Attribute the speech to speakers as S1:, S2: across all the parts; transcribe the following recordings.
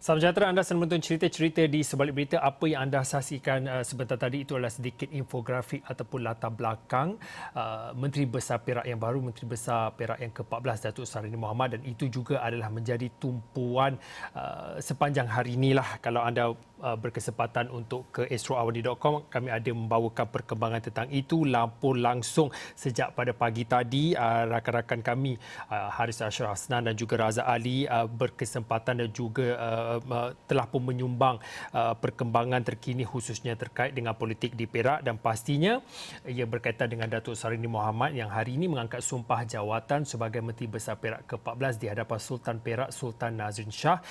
S1: Salam sejahtera, anda sedang menonton cerita-cerita di sebalik berita. Apa yang anda saksikan sebentar tadi itu adalah sedikit infografik ataupun latar belakang Menteri Besar Perak yang baru, Menteri Besar Perak yang ke-14 Datuk Sarhini Mohamad, dan itu juga adalah menjadi tumpuan sepanjang hari inilah. Kalau anda berkesempatan untuk ke astroawani.com, kami ada membawakan perkembangan tentang itu, lampor langsung sejak pada pagi tadi. Rakan-rakan kami Haris Ashraf Hasnan dan juga Raza Ali berkesempatan dan juga telah pun menyumbang perkembangan terkini khususnya terkait dengan politik di Perak, dan pastinya ia berkaitan dengan Datuk Sarhini Mohamad yang hari ini mengangkat sumpah jawatan sebagai Menteri Besar Perak ke-14 di hadapan Sultan Perak Sultan Nazrin Shah.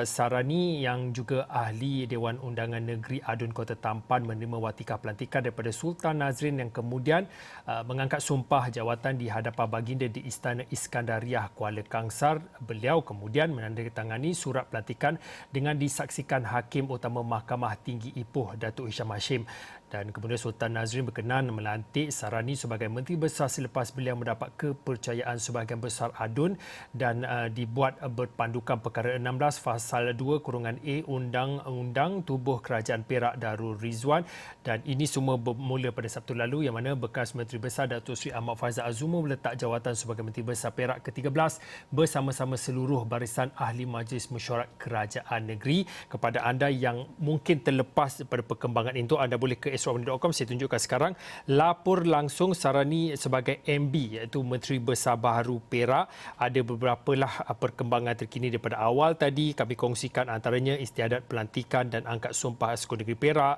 S1: Sarhini yang juga ahli Dewan Undangan Negeri Adun Kota Tampan menerima watikah pelantikan daripada Sultan Nazrin yang kemudian mengangkat sumpah jawatan di hadapan baginda di Istana Iskandariah Kuala Kangsar. Beliau kemudian menandatangani surat pelantikan dengan disaksikan Hakim Utama Mahkamah Tinggi Ipoh Datuk Hisham Hashim, dan kemudian Sultan Nazrin berkenan melantik Sarhini sebagai Menteri Besar selepas beliau mendapat kepercayaan sebahagian besar ADUN dan dibuat berpandukan perkara 16 Fasal 2(a) Undang-Undang Tubuh Kerajaan Perak Darul Rizwan, dan ini semua bermula pada Sabtu lalu yang mana bekas Menteri Besar Datuk Seri Ahmad Faizal Azumu meletak jawatan sebagai Menteri Besar Perak ke-13 bersama-sama seluruh barisan Ahli Majlis Mesyuarat Kerajaan Negeri. Kepada anda yang mungkin terlepas pada perkembangan itu, anda boleh ke astroawani.com. Saya tunjukkan sekarang lapor langsung Sarhini sebagai MB, iaitu Menteri Besar Baharu Perak. Ada beberapa lah perkembangan terkini daripada awal tadi kami kongsikan, antaranya istiadat pelantikan dan angkat sumpah Esko Negeri Perak.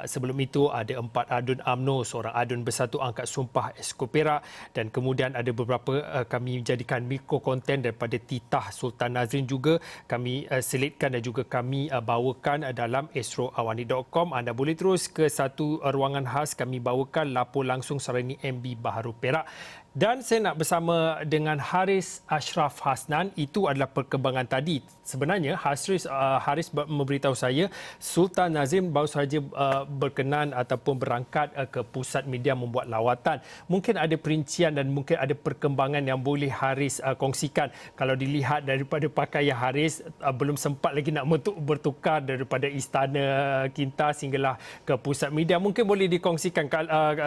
S1: Sebelum itu ada 4 adun UMNO, seorang adun bersatu angkat sumpah Esko Perak, dan kemudian ada beberapa kami jadikan mikro konten daripada titah Sultan Nazrin juga kami selitkan dan juga kami bawakan dalam astroawani.com. Anda boleh terus ke satu ruangan khas, kami bawakan lapor langsung Sarhini MB Baharu Perak. Dan saya nak bersama dengan Haris Ashraf Hasnan. Itu adalah perkembangan tadi. Sebenarnya Haris memberitahu saya Sultan Nazrin baru sahaja berkenan ataupun berangkat ke pusat media membuat lawatan. Mungkin ada perincian dan mungkin ada perkembangan yang boleh Haris kongsikan. Kalau dilihat daripada pakaian Haris, belum sempat lagi nak bertukar daripada Istana Kintas hinggalah ke pusat media. Mungkin boleh dikongsikan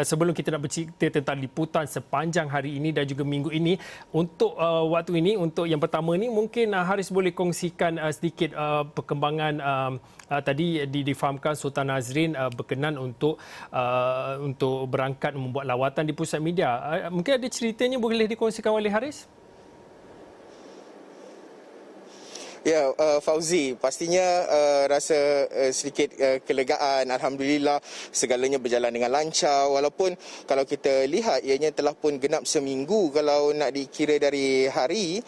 S1: sebelum kita nak bercerita tentang liputan sepanjang hari ini dan juga minggu ini. Untuk waktu ini, untuk yang pertama ni, mungkin Haris boleh kongsikan sedikit perkembangan tadi difahamkan Sultan Nazrin berkenan untuk berangkat membuat lawatan di pusat media. Mungkin ada ceritanya boleh dikongsikan oleh Haris?
S2: Ya, Fauzi, pastinya rasa sedikit kelegaan. Alhamdulillah segalanya berjalan dengan lancar, walaupun kalau kita lihat ianya telah pun genap seminggu kalau nak dikira dari hari.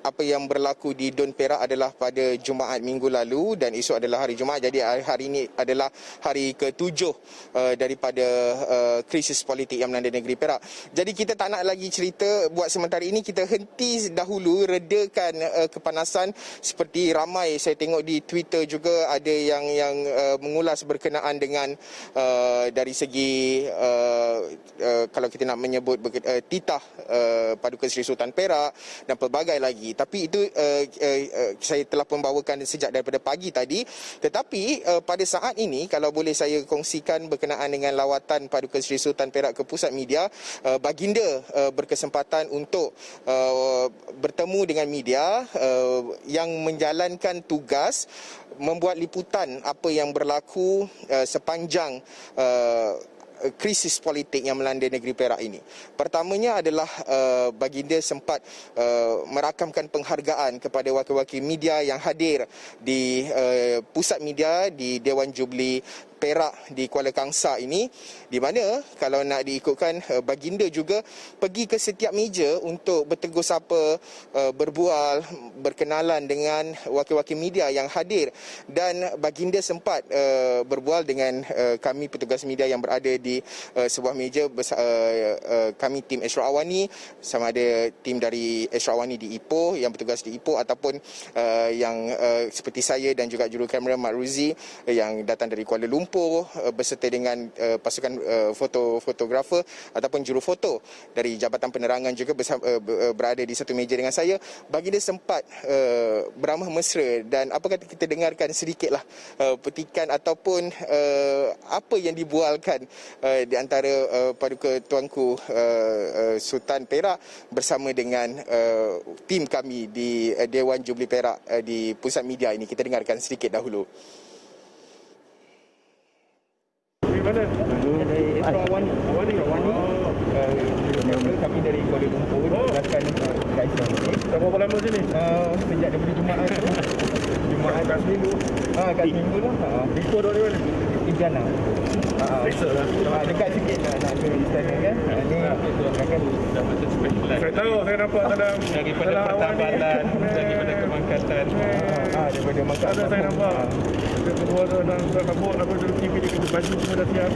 S2: Apa yang berlaku di Dun Perak adalah pada Jumaat minggu lalu dan esok adalah hari Jumaat. Jadi hari ini adalah hari ke-7 daripada krisis politik yang melanda negeri Perak. Jadi kita tak nak lagi cerita buat sementara ini. Kita henti dahulu, redakan kepanasan. Seperti ramai saya tengok di Twitter juga ada yang mengulas berkenaan dengan dari segi kalau kita nak menyebut titah Paduka Seri Sultan Perak dan pelbagai lagi. Tapi itu saya telah membawakan sejak daripada pagi tadi. Tetapi pada saat ini, kalau boleh saya kongsikan berkenaan dengan lawatan Paduka Seri Sultan Perak ke pusat media, baginda berkesempatan untuk bertemu dengan media yang menjalankan tugas membuat liputan apa yang berlaku sepanjang krisis politik yang melanda negeri Perak ini. Pertamanya adalah baginda sempat merakamkan penghargaan kepada wakil-wakil media yang hadir di pusat media di Dewan Jubli Perak di Kuala Kangsar ini, di mana kalau nak diikutkan baginda juga pergi ke setiap meja untuk bertegur sapa, berbual, berkenalan dengan wakil-wakil media yang hadir, dan baginda sempat berbual dengan kami petugas media yang berada di sebuah meja kami tim Astro Awani, sama ada tim dari Astro Awani di Ipoh yang bertugas di Ipoh ataupun yang seperti saya dan juga juru kamera Mak Ruzi yang datang dari Kuala Lumpur Ipoh berserta dengan pasukan fotografer ataupun jurufoto dari Jabatan Penerangan juga berada di satu meja dengan saya. Baginda sempat beramah mesra dan apa kata kita dengarkan sedikitlah petikan ataupun apa yang dibualkan di antara Paduka Tuanku Sultan Perak bersama dengan tim kami di Dewan Jubli Perak di Pusat Media ini. Kita dengarkan sedikit dahulu.
S3: Dari mana? Dari Awani. Kami dari Kuala Lumpur akan Kaisar. Dah berapa lama sini? Sejak daripada Jumaat tu. Jumaat kat seminggu. Kat seminggu lah. Ipoh dari mana? Indiana. Biasa lah. Dekat sikit nak ke istana kan. Ni akan saya tahu, saya nampak dalam daripada Pertabanan, daripada Kemangkatan. Daripada Mangkatan saya nampak. Kedua tu nak buat apa dulu TV dia kena baju semua dah siap.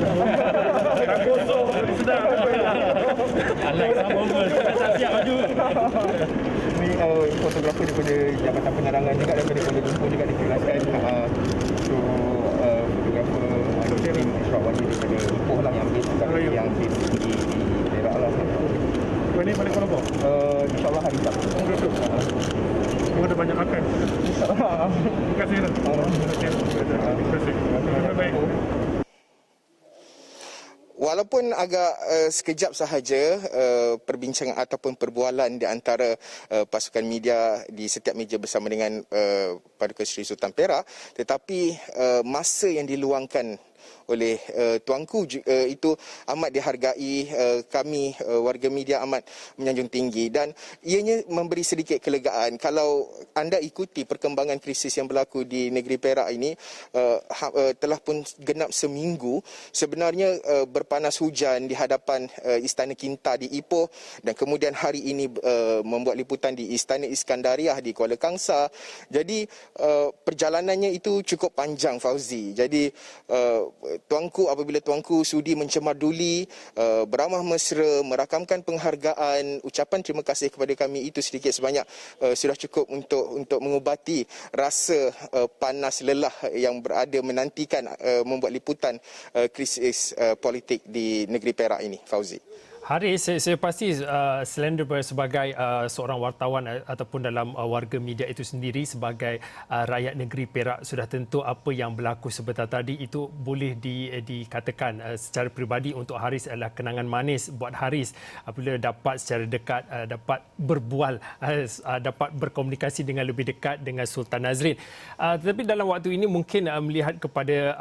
S3: Dah kosong, sedap. Alah, sama tak siap baju. Ni fotografer daripada Jabatan Penerangan juga daripada Kuala Lumpur juga dikelaskan. So fotografer tim Sarawak daripada Ipoh lah yang base yang base di Perak lah. Kau ni balik Kuala Lumpur? InsyaAllah hari Sabtu. Kau ada banyak makan? InsyaAllah. Terima kasih lah. Terima kasih. Baik.
S2: Walaupun agak sekejap sahaja perbincangan ataupun perbualan di antara pasukan media di setiap meja bersama dengan Paduka Seri Sultan Perak, tetapi masa yang diluangkan oleh tuanku itu amat dihargai. Kami warga media amat menyanjung tinggi dan ianya memberi sedikit kelegaan. Kalau anda ikuti perkembangan krisis yang berlaku di negeri Perak ini, telah pun genap seminggu sebenarnya berpanas hujan di hadapan Istana Kinta di Ipoh dan kemudian hari ini membuat liputan di Istana Iskandariah di Kuala Kangsar. Jadi perjalanannya itu cukup panjang, Fauzi. Jadi apabila tuanku sudi mencemarduli, beramah mesra, merakamkan penghargaan, ucapan terima kasih kepada kami, itu sedikit sebanyak sudah cukup untuk mengubati rasa panas lelah yang berada menantikan membuat liputan krisis politik di negeri Perak ini, Fauzi.
S1: Haris, saya pasti selain daripada sebagai seorang wartawan ataupun dalam warga media itu sendiri, sebagai rakyat negeri Perak, sudah tentu apa yang berlaku sebentar tadi itu boleh dikatakan secara peribadi untuk Haris adalah kenangan manis buat Haris apabila dapat secara dekat dapat berbual, dapat berkomunikasi dengan lebih dekat dengan Sultan Nazrin. Tetapi dalam waktu ini mungkin melihat kepada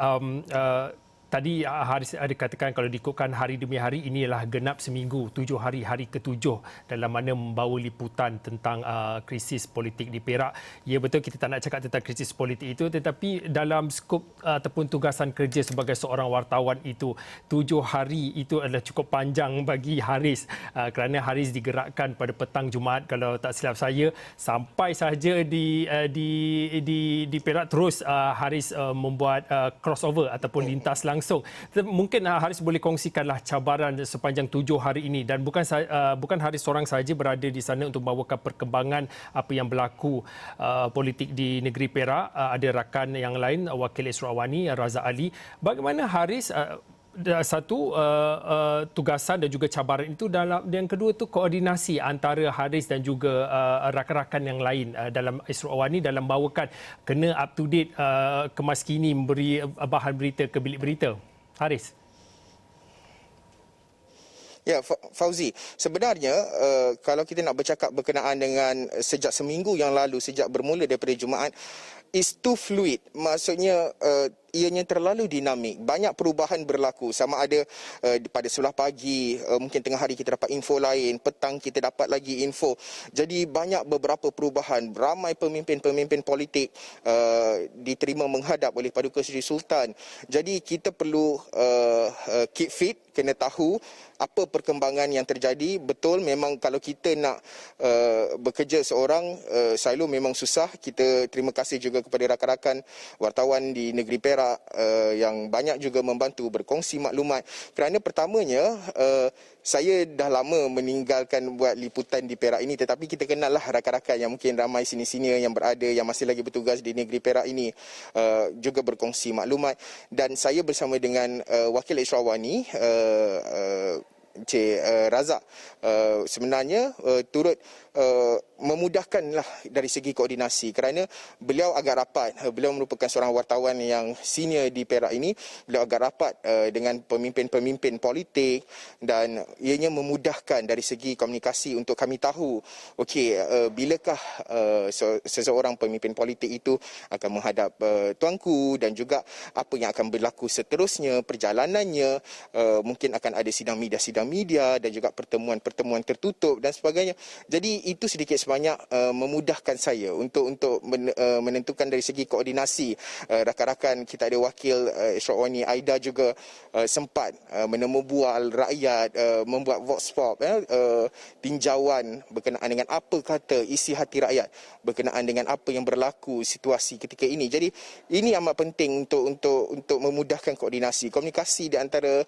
S1: tadi Haris ada katakan kalau diikutkan hari demi hari, inilah genap seminggu, 7 hari, hari ke-7 dalam mana membawa liputan tentang krisis politik di Perak. Ya betul, kita tak nak cakap tentang krisis politik itu, tetapi dalam skop ataupun tugasan kerja sebagai seorang wartawan itu, 7 hari itu adalah cukup panjang bagi Haris kerana Haris digerakkan pada petang Jumaat kalau tak silap saya, sampai sahaja di Perak terus Haris membuat crossover ataupun lintas langsung. Mungkin Haris boleh kongsikanlah cabaran sepanjang 7 hari ini dan bukan Haris seorang sahaja berada di sana untuk membawakan perkembangan apa yang berlaku politik di negeri Perak. Ada rakan yang lain, Wakil Esra Awani, Razak Ali. Bagaimana Haris satu tugasan dan juga cabaran itu, dalam yang kedua tu koordinasi antara Haris dan juga rakan-rakan yang lain dalam Esra Awani dalam bawakan kena up to date kemas kini, memberi bahan berita ke bilik berita. Haris.
S2: Ya, Fauzi, sebenarnya kalau kita nak bercakap berkenaan dengan sejak seminggu yang lalu, sejak bermula daripada Jumaat, is too fluid. Maksudnya ianya terlalu dinamik. Banyak perubahan berlaku. Sama ada pada sebelah pagi, mungkin tengah hari kita dapat info lain, petang kita dapat lagi info. Jadi banyak beberapa perubahan. Ramai pemimpin-pemimpin politik diterima menghadap oleh Paduka Seri Sultan. Jadi kita perlu keep fit, kena tahu apa perkembangan yang terjadi. Betul, memang kalau kita nak bekerja seorang silo memang susah. Kita terima kasih juga kepada rakan-rakan wartawan di negeri Perak pihak yang banyak juga membantu berkongsi maklumat. Kerana pertamanya saya dah lama meninggalkan buat liputan di Perak ini, tetapi kita kenal lah rakan-rakan yang mungkin ramai sini-sini yang berada, yang masih lagi bertugas di negeri Perak ini juga berkongsi maklumat. Dan saya bersama dengan Wakil Israwani Encik Razak sebenarnya turut memudahkanlah dari segi koordinasi, kerana beliau agak rapat. Beliau merupakan seorang wartawan yang senior di Perak ini. Beliau agak rapat dengan pemimpin-pemimpin politik dan ianya memudahkan dari segi komunikasi untuk kami tahu okey, bilakah seseorang pemimpin politik itu akan menghadap tuanku, dan juga apa yang akan berlaku seterusnya perjalanannya. Mungkin akan ada sidang media dan juga pertemuan tertutup dan sebagainya. Jadi itu sedikit sebanyak memudahkan saya untuk menentukan dari segi koordinasi. Rakan-rakan kita ada wakil Israwani Aida juga sempat menemu bual rakyat, membuat vox pop, tinjauan berkenaan dengan apa kata isi hati rakyat berkenaan dengan apa yang berlaku situasi ketika ini. Jadi ini amat penting untuk memudahkan koordinasi. Komunikasi di antara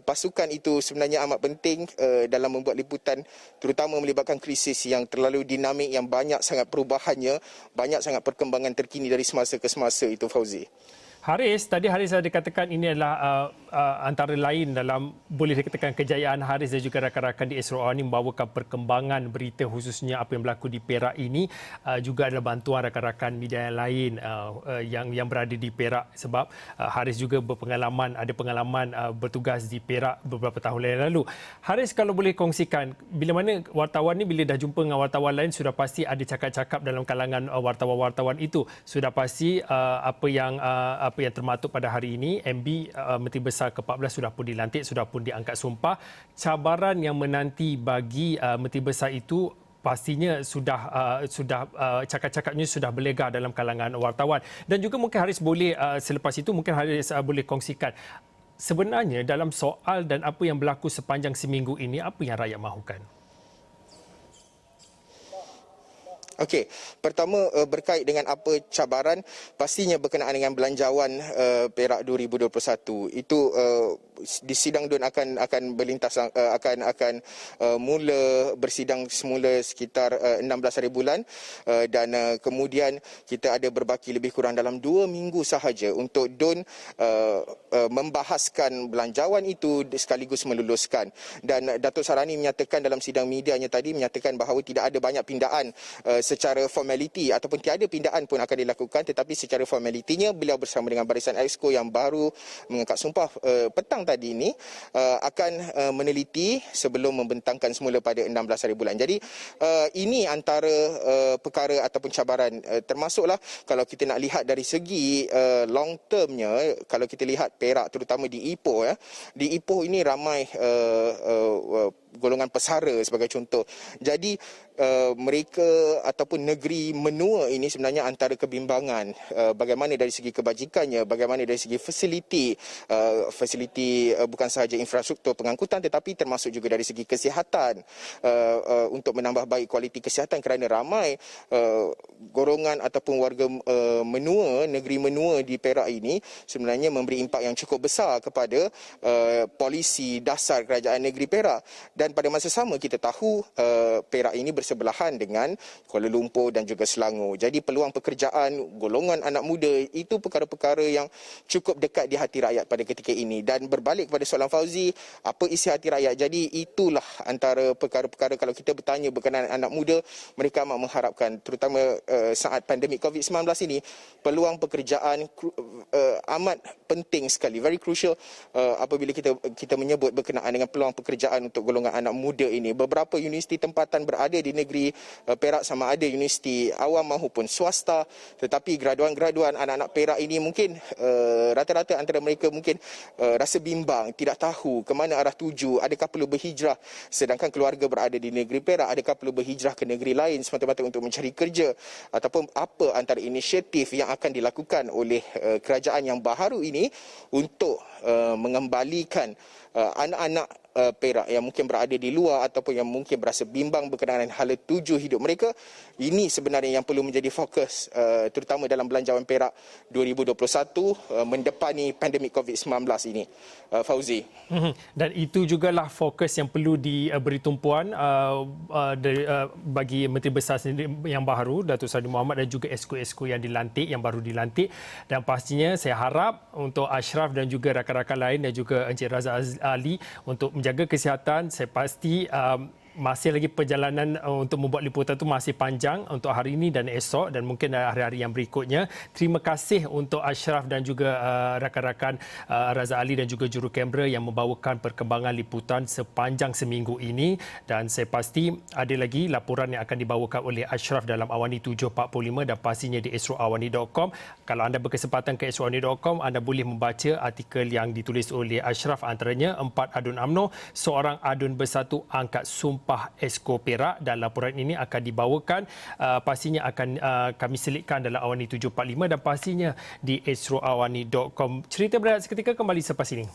S2: pasukan itu sebenarnya amat penting dalam membuat liputan, terutama melibatkan krisis yang terlalu dinamik, yang banyak sangat perubahannya, banyak sangat perkembangan terkini dari semasa ke semasa itu, Fauzi.
S1: Haris, tadi Haris ada katakan ini adalah antara lain dalam boleh dikatakan kejayaan Haris dan juga rakan-rakan di Israwani membawakan perkembangan berita khususnya apa yang berlaku di Perak ini, juga adalah bantuan rakan-rakan media yang lain yang berada di Perak, sebab Haris juga ada pengalaman bertugas di Perak beberapa tahun yang lalu. Haris, kalau boleh kongsikan, bila mana wartawan ni bila dah jumpa dengan wartawan lain sudah pasti ada cakap-cakap dalam kalangan wartawan-wartawan itu, sudah pasti apa yang termaktub pada hari ini, MB Menteri Besar ke-14 sudah pun dilantik, sudah pun diangkat sumpah. Cabaran yang menanti bagi Menteri Besar itu pastinya sudah cakap-cakapnya sudah berlega dalam kalangan wartawan. Dan juga mungkin Haris boleh selepas itu mungkin Haris boleh kongsikan sebenarnya dalam soal dan apa yang berlaku sepanjang seminggu ini, apa yang rakyat mahukan?
S2: Okey, pertama berkait dengan apa cabaran, pastinya berkenaan dengan belanjawan Perak 2021. Itu di sidang DUN akan berlintas, akan mula bersidang semula sekitar 16 hari bulan, dan kemudian kita ada berbaki lebih kurang dalam 2 minggu sahaja untuk DUN membahaskan belanjawan itu sekaligus meluluskan. Dan Datuk Sarani menyatakan dalam sidang medianya tadi, menyatakan bahawa tidak ada banyak pindaan secara formaliti, ataupun tiada pindaan pun akan dilakukan, tetapi secara formalitinya beliau bersama dengan Barisan Exco yang baru mengangkat sumpah petang tadi ini akan meneliti sebelum membentangkan semula pada 16 hari bulan. Jadi ini antara perkara ataupun cabaran, termasuklah kalau kita nak lihat dari segi long termnya, kalau kita lihat Perak terutama di Ipoh, di Ipoh ini ramai golongan pesara sebagai contoh. Jadi mereka ataupun negeri menua ini sebenarnya antara kebimbangan, bagaimana dari segi kebajikannya, bagaimana dari segi fasiliti bukan sahaja infrastruktur pengangkutan tetapi termasuk juga dari segi kesihatan, untuk menambah baik kualiti kesihatan, kerana ramai golongan ataupun warga menua, negeri menua di Perak ini sebenarnya memberi impak yang cukup besar kepada polisi dasar kerajaan negeri Perak. Dan pada masa sama kita tahu Perak ini bersebelahan dengan Kuala Lumpur dan juga Selangor. Jadi peluang pekerjaan golongan anak muda itu perkara-perkara yang cukup dekat di hati rakyat pada ketika ini. Dan berbalik kepada soalan Fauzi, apa isi hati rakyat? Jadi itulah antara perkara-perkara, kalau kita bertanya berkenaan anak muda, mereka amat mengharapkan, terutama saat pandemik COVID-19 ini, peluang pekerjaan amat penting sekali, very crucial apabila kita menyebut berkenaan dengan peluang pekerjaan untuk golongan anak muda ini. Beberapa universiti tempatan berada di negeri Perak, sama ada universiti awam maupun swasta, tetapi graduan-graduan anak-anak Perak ini mungkin rata-rata antara mereka mungkin rasa bimbang, tidak tahu ke mana arah tuju, adakah perlu berhijrah sedangkan keluarga berada di negeri Perak, adakah perlu berhijrah ke negeri lain semata-mata untuk mencari kerja, ataupun apa antara inisiatif yang akan dilakukan oleh kerajaan yang baharu ini untuk mengembalikan anak-anak Perak yang mungkin berada di luar ataupun yang mungkin berasa bimbang berkenaan hala tuju hidup mereka, ini sebenarnya yang perlu menjadi fokus terutama dalam belanjawan Perak 2021 mendepani pandemik COVID-19 ini. Fauzi.
S1: Dan itu jugalah fokus yang perlu diberi tumpuan bagi Menteri Besar sendiri yang baru, Datuk Seri Mohamad, dan juga esko-esko yang baru dilantik. Dan pastinya saya harap untuk Ashraf dan juga rakan-rakan lain dan juga Encik Razak Ali untuk menjaga kesihatan. Saya pasti masih lagi perjalanan untuk membuat liputan itu masih panjang untuk hari ini dan esok dan mungkin hari-hari yang berikutnya. Terima kasih untuk Ashraf dan juga rakan-rakan Razak Ali dan juga juru kamera yang membawakan perkembangan liputan sepanjang seminggu ini, dan saya pasti ada lagi laporan yang akan dibawakan oleh Ashraf dalam Awani 745 dan pastinya di esroawani.com. Kalau anda berkesempatan ke esroawani.com, anda boleh membaca artikel yang ditulis oleh Ashraf, antaranya 4 adun UMNO, seorang adun bersatu angkat sumpah Esko Perak, dan laporan ini akan dibawakan pastinya akan kami selitkan dalam Awani 745 dan pastinya di esroawani.com. Cerita berehat seketika kembali selepas ini.